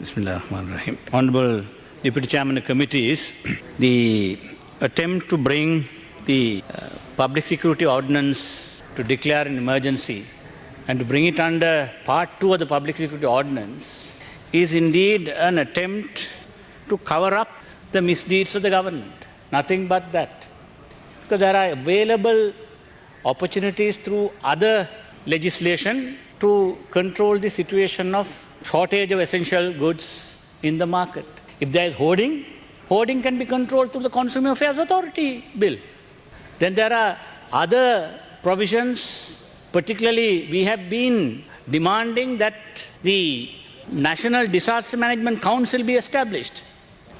Bismillahirrahmanirrahim. Honorable Deputy Chairman of Committees, the attempt to bring the Public Security Ordinance to declare an emergency and to bring it under Part 2 of the Public Security Ordinance is indeed an attempt to cover up the misdeeds of the government. Nothing but that. Because there are available opportunities through other legislation to control the situation of shortage of essential goods in the market. If there is hoarding, hoarding can be controlled through the Consumer Affairs Authority bill. Then there are other provisions, particularly we have been demanding that the National Disaster Management Council be established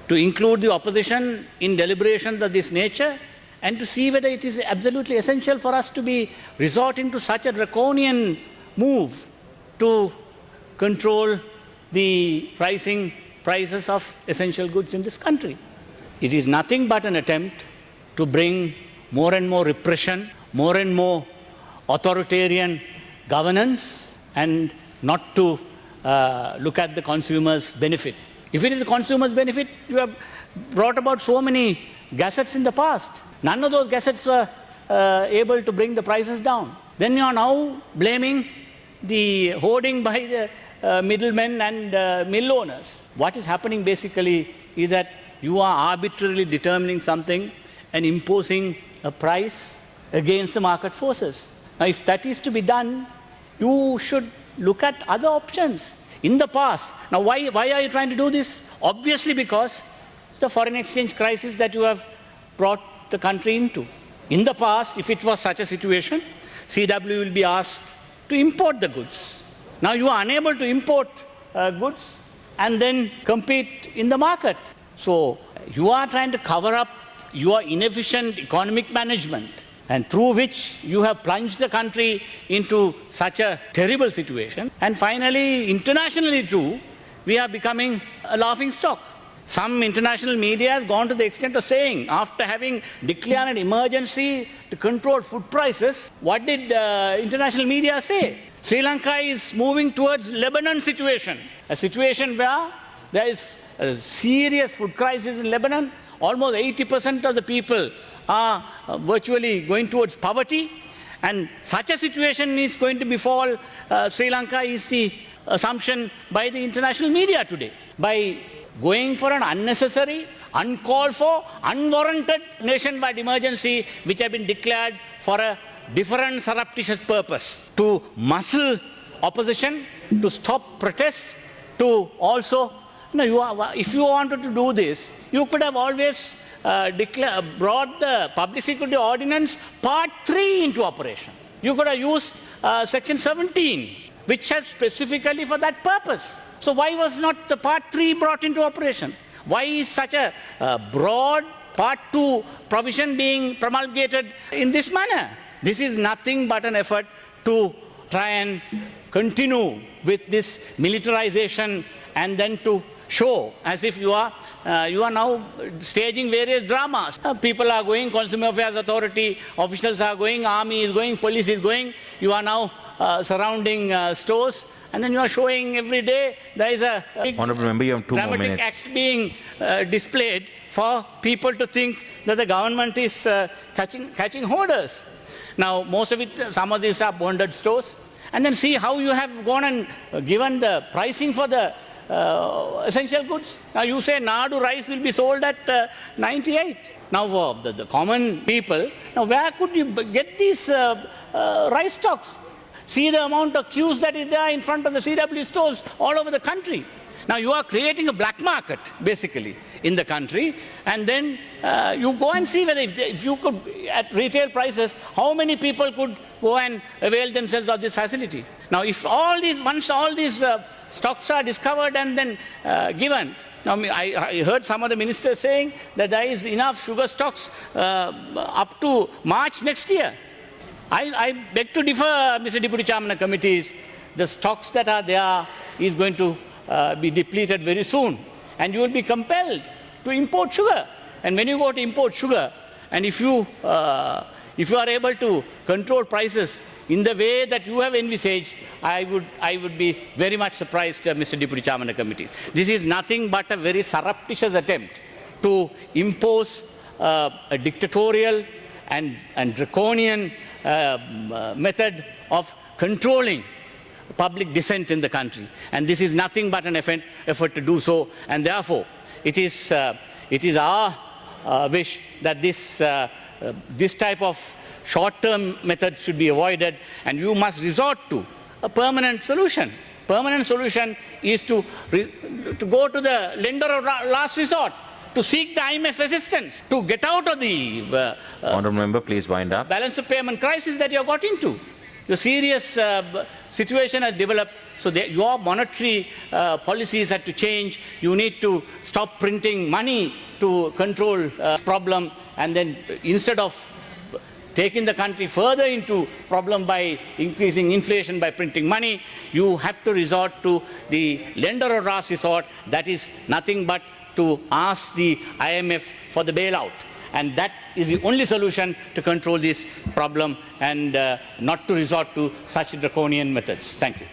to include the opposition in deliberations of this nature and to see whether it is absolutely essential for us to be resorting to such a draconian move to control the rising prices of essential goods in this country. It is nothing but an attempt to bring more and more repression, more and more authoritarian governance, and not to look at the consumer's benefit. If it is the consumer's benefit, you have brought about so many gazettes in the past. None of those gazettes were able to bring the prices down. Then you are now blaming the hoarding by the middlemen and mill owners. What is happening basically is that you are arbitrarily determining something and imposing a price against the market forces. Now, if that is to be done, you should look at other options. In the past, now why are you trying to do this? Obviously because the foreign exchange crisis that you have brought the country into. In the past, if it was such a situation, CW will be asked to import the goods. Now you are unable to import goods and then compete in the market. So you are trying to cover up your inefficient economic management, and through which you have plunged the country into such a terrible situation. And finally, internationally too, we are becoming a laughing stock. Some international media has gone to the extent of saying, after having declared an emergency to control food prices, what did international media say? Sri Lanka is moving towards Lebanon situation, a situation where there is a serious food crisis in Lebanon. Almost 80% of the people are virtually going towards poverty, and such a situation is going to befall Sri Lanka is the assumption by the international media today. By going for an unnecessary, uncalled for, unwarranted nationwide emergency which have been declared for a different surreptitious purpose, to muscle opposition, to stop protests, to also, if you wanted to do this, you could have always brought the Public Security Ordinance Part 3 into operation. You could have used Section 17, which has specifically for that purpose. So why was not the Part 3 brought into operation? Why is such a broad Part 2 provision being promulgated in this manner? This is nothing but an effort to try and continue with this militarization and then to show as if you are now staging various dramas. People are going, Consumer Affairs Authority officials are going, army is going, police is going. You are now surrounding stores, and then you are showing every day there is a big Honourable Member, you have 2 more dramatic minutes. act being displayed for people to think that the government is catching hoarders. Now, most of it, some of these are bonded stores. And then see how you have gone and given the pricing for the essential goods. Now, you say Nadu rice will be sold at 98. Now, for the common people, now where could you get these rice stocks? See the amount of queues that is there in front of the CW stores all over the country. Now, you are creating a black market, basically, in the country, and then you go and see whether if you could, at retail prices, how many people could go and avail themselves of this facility. Now, if once all these stocks are discovered and then given, now I heard some of the ministers saying that there is enough sugar stocks up to March next year. I beg to differ, Mr. Deputy Chairman of Committees. The stocks that are there is going to be depleted very soon, and you will be compelled to import sugar. And when you go to import sugar, and if you are able to control prices in the way that you have envisaged, I would be very much surprised, Mr. Deputy Chairman of Committees. This is nothing but a very surreptitious attempt to impose a dictatorial and draconian method of controlling public dissent in the country. And this is nothing but an effort to do so. And therefore, it is our wish that this type of short-term method should be avoided, and you must resort to a permanent solution. Permanent solution is to go to the lender of last resort, to seek the IMF assistance, to get out of the Honourable Member, please wind up. balance of payment crisis that you have got into. The serious situation has developed, so your monetary policies had to change. You need to stop printing money to control this problem, and then instead of taking the country further into problem by increasing inflation by printing money, you have to resort to the lender of last resort. That is nothing but to ask the IMF for the bailout. And that is the only solution to control this problem, and not to resort to such draconian methods. Thank you.